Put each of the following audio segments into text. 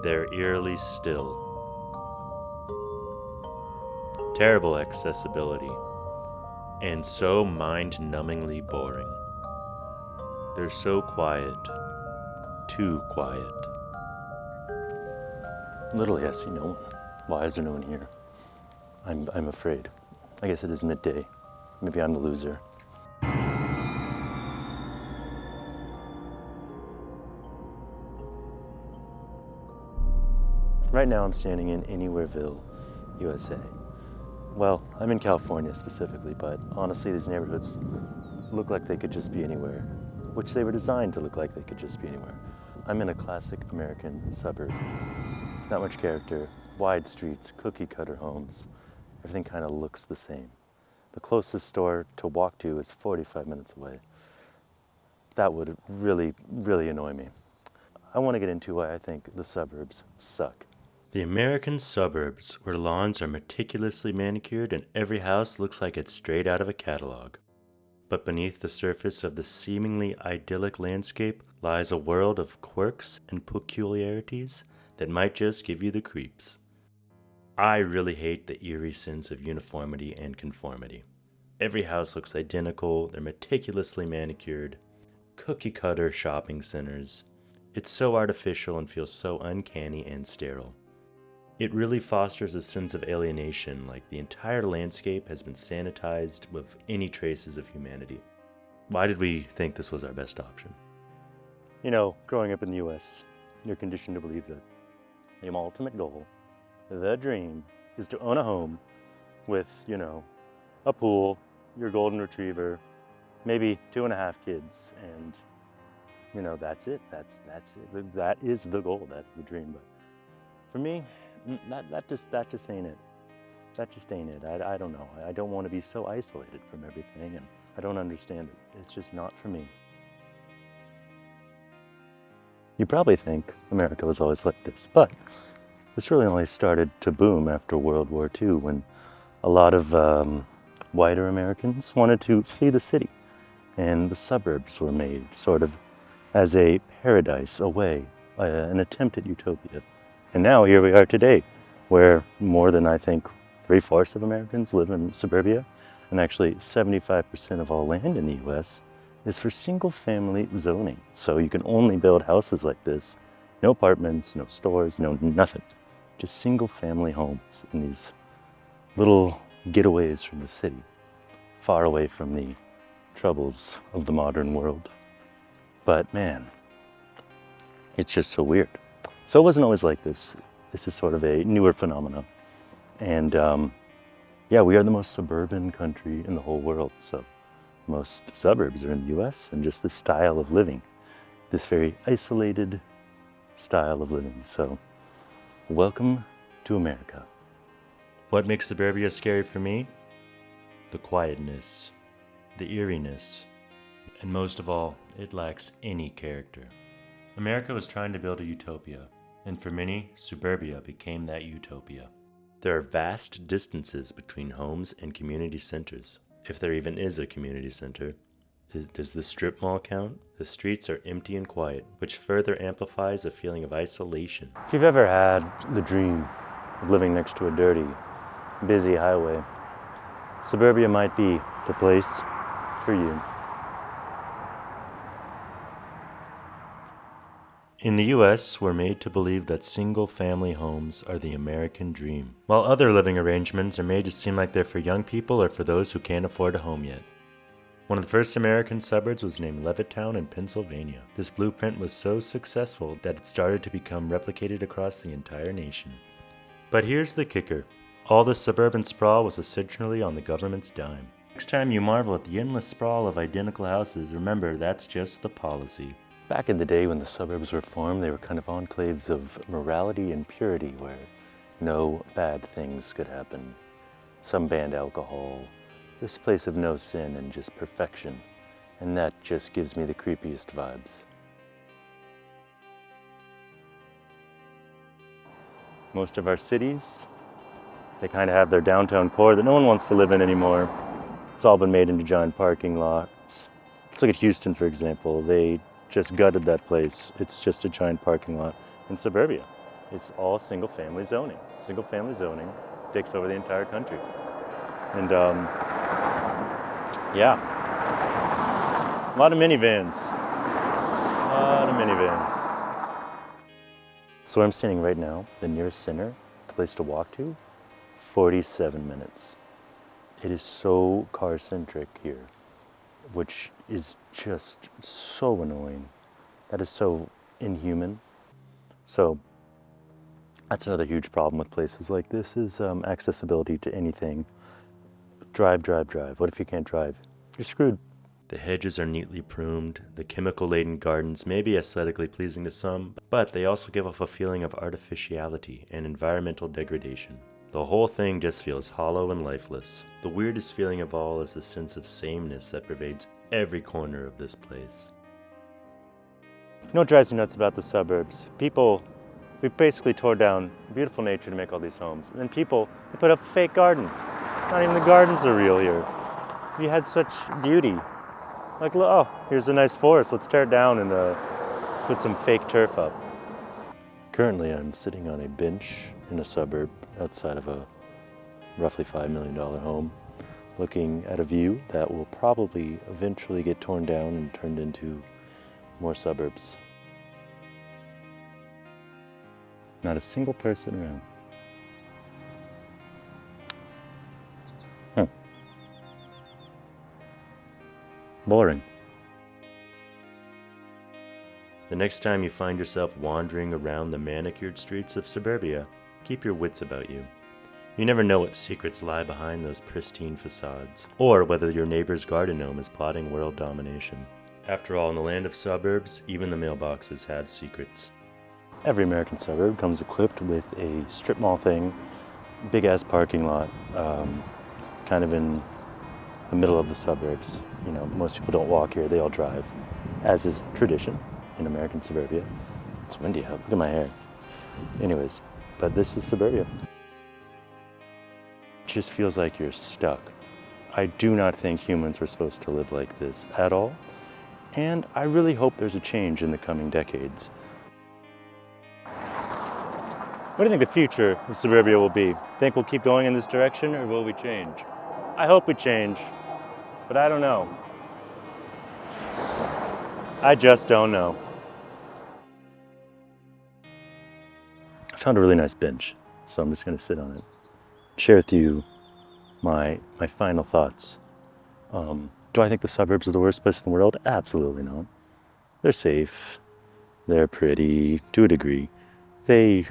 they're eerily still. Terrible accessibility, and so mind-numbingly boring. They're so quiet, too quiet. Literally, I see no one. Why is there no one here? I'm afraid. I guess it is midday. Maybe I'm the loser. Right now I'm standing in Anywhereville, USA. Well, I'm in California specifically, but honestly these neighborhoods look like they could just be anywhere, which they were designed to look like they could just be anywhere. I'm in a classic American suburb. Not much character, wide streets, cookie cutter homes. Everything kind of looks the same. The closest store to walk to is 45 minutes away. That would really, really annoy me. I want to get into why I think the suburbs suck. The American suburbs, where lawns are meticulously manicured and every house looks like it's straight out of a catalog. But beneath the surface of the seemingly idyllic landscape lies a world of quirks and peculiarities that might just give you the creeps. I really hate the eerie sense of uniformity and conformity. Every house looks identical, they're meticulously manicured, cookie cutter shopping centers. It's so artificial and feels so uncanny and sterile. It really fosters a sense of alienation, like the entire landscape has been sanitized with any traces of humanity. Why did we think this was our best option? You know, growing up in the US, you're conditioned to believe that the ultimate goal, the dream, is to own a home with, a pool, your golden retriever, maybe 2.5 kids, and, that's it. That's it. That is the goal. That's the dream. But for me, that just ain't it. That just ain't it. I don't know. I don't want to be so isolated from everything, and I don't understand it. It's just not for me. You probably think America was always like this, but this really only started to boom after World War II, when a lot of whiter Americans wanted to flee the city, and the suburbs were made sort of as a paradise away, an attempt at utopia. And now here we are today, where more than, I think, 3/4 of Americans live in suburbia, and actually 75% of all land in the US is for single-family zoning. So you can only build houses like this, no apartments, no stores, no nothing. Just single-family homes in these little getaways from the city, far away from the troubles of the modern world. But man, it's just so weird. So it wasn't always like this. This is sort of a newer phenomenon. And we are the most suburban country in the whole world. So most suburbs are in the US, and just this style of living, this very isolated style of living. So welcome to America. What makes suburbia scary for me? The quietness, the eeriness, and most of all, it lacks any character. America was trying to build a utopia, and for many, suburbia became that utopia. There are vast distances between homes and community centers, if there even is a community center. Does the strip mall count? The streets are empty and quiet, which further amplifies a feeling of isolation. If you've ever had the dream of living next to a dirty, busy highway, suburbia might be the place for you. In the US, we're made to believe that single-family homes are the American dream, while other living arrangements are made to seem like they're for young people or for those who can't afford a home yet. One of the first American suburbs was named Levittown in Pennsylvania. This blueprint was so successful that it started to become replicated across the entire nation. But here's the kicker. All the suburban sprawl was essentially on the government's dime. Next time you marvel at the endless sprawl of identical houses, remember that's just the policy. Back in the day when the suburbs were formed, they were kind of enclaves of morality and purity where no bad things could happen. Some banned alcohol, this place of no sin and just perfection. And that just gives me the creepiest vibes. Most of our cities, they kind of have their downtown core that no one wants to live in anymore. It's all been made into giant parking lots. Let's look at Houston, for example. They just gutted that place. It's just a giant parking lot. In suburbia, It's all single-family zoning. Single-family zoning takes over the entire country. And yeah, a lot of minivans. A lot of minivans. So where I'm standing right now, the nearest center, the place to walk to, 47 minutes. It is so car-centric here, which is just so annoying. That is so inhuman. So that's another huge problem with places like this is accessibility to anything. Drive, drive, drive. What if you can't drive? You're screwed. The hedges are neatly pruned. The chemical-laden gardens may be aesthetically pleasing to some, but they also give off a feeling of artificiality and environmental degradation. The whole thing just feels hollow and lifeless. The weirdest feeling of all is the sense of sameness that pervades every corner of this place. You know what drives me nuts about the suburbs? We basically tore down beautiful nature to make all these homes. And then they put up fake gardens. Not even the gardens are real here. We had such beauty. Like, oh, here's a nice forest. Let's tear it down and put some fake turf up. Currently, I'm sitting on a bench in a suburb outside of a roughly $5 million home, looking at a view that will probably eventually get torn down and turned into more suburbs. Not a single person around. Boring. The next time you find yourself wandering around the manicured streets of Suburbia, keep your wits about you. You never know what secrets lie behind those pristine facades, or whether your neighbor's garden gnome is plotting world domination. After all, in the land of suburbs, even the mailboxes have secrets. Every American suburb comes equipped with a strip mall thing, big-ass parking lot, kind of in the middle of the suburbs. You know, most people don't walk here, they all drive, as is tradition in American suburbia. It's windy out, look at my hair. Anyways, but this is suburbia. It just feels like you're stuck. I do not think humans are supposed to live like this at all, and I really hope there's a change in the coming decades. What do you think the future of suburbia will be? Think we'll keep going in this direction, or will we change? I hope we change, but I don't know. I just don't know. I found a really nice bench, so I'm just going to sit on it. Share with you my final thoughts. Do I think the suburbs are the worst place in the world? Absolutely not. They're safe. They're pretty, to a degree. You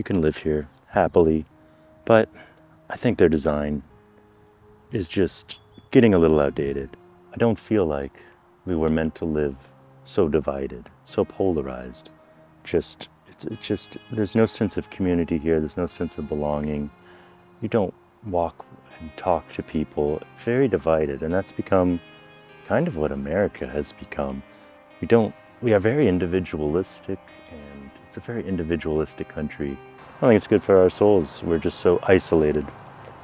can live here happily, but I think their design is just getting a little outdated. I don't feel like we were meant to live so divided, so polarized. There's no sense of community here. There's no sense of belonging. You don't walk and talk to people. Very divided, and that's become kind of what America has become. We are very individualistic, and it's a very individualistic country. I don't think it's good for our souls. We're just so isolated.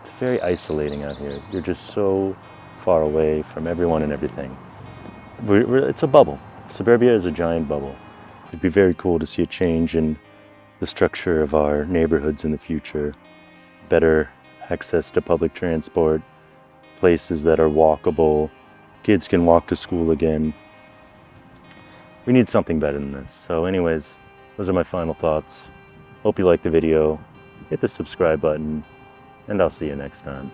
It's very isolating out here. You're just so far away from everyone and everything. It's a bubble. Suburbia is a giant bubble. It'd be very cool to see a change in the structure of our neighborhoods in the future. Better access to public transport, places that are walkable, kids can walk to school again. We need something better than this. So anyways, those are my final thoughts. Hope you liked the video. Hit the subscribe button, and I'll see you next time.